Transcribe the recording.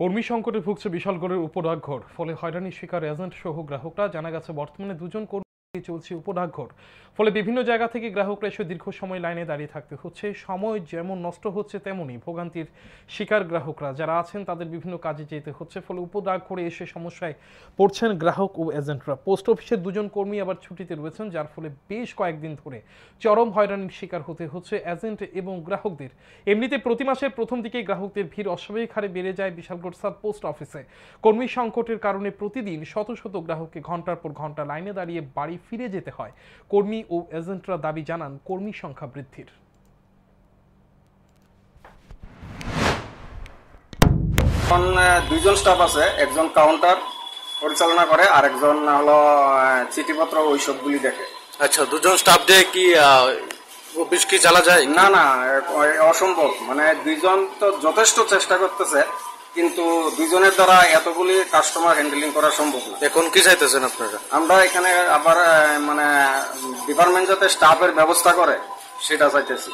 কর্মী সংকটে ভুগছে বিশালগড়ের উপডাকঘর, ফলে হয়রানির শিকার এজেন্ট সহ গ্রাহকরা। জানা গেছে বর্তমানে দুজন কর্মী চলছে উপডাকঘর, ফলে বিভিন্ন জায়গা থেকে গ্রাহকরা এসে দীর্ঘ সময় লাইনে দাঁড়িয়ে থাকতে হচ্ছে। সময় যেমন নষ্ট হচ্ছে তেমনি ভোগান্তির শিকার গ্রাহকরা যারা আছেন তাদের বিভিন্ন কাজে যেতে হচ্ছে, ফলে উপডাকঘরে এসে সমস্যায় পড়ছেন গ্রাহক ও এজেন্টরা। পোস্ট অফিসের দুজন কর্মী আবার ছুটিতে রয়েছেন, যার ফলে বেশ কয়েকদিন ধরে চরম হয়রানির শিকার হতে হচ্ছে এজেন্ট এবং গ্রাহকদের। এমনিতে প্রতি মাসের প্রথম দিকে গ্রাহকদের ভিড় অস্বাভাবিক হারে বেড়ে যায় বিশালগড় সাব পোস্ট অফিসে। কর্মী সংকটের কারণে প্রতিদিন শত শত গ্রাহককে ঘন্টার পর ঘন্টা লাইনে দাঁড়িয়ে বাড়ি ফিরে যেতে হয়। কর্মী ও এজেন্টরা দাবি জানান কর্মী সংখ্যা বৃদ্ধির। দুইজন স্টাফ আছে, একজন কাউন্টার পরিচালনা করে আর একজন হলো চিঠিপত্র ওইসবগুলি দেখে। আচ্ছা, দুজন স্টাফ দিয়ে কি অফিস কি চালা যায়? না না, অসম্ভব। মানে দুইজন তো যথেষ্ট চেষ্টা করতেছে, কিন্তু দুইজনের দ্বারা এতগুলি কাস্টমার হ্যান্ডেলিং করা সম্ভব না। এখন কি চাইতেছেন আপনারা? আমরা এখানে আবার মানে ডিপার্টমেন্ট যাতে স্টাফের ব্যবস্থা করে সেটা চাইতেছি।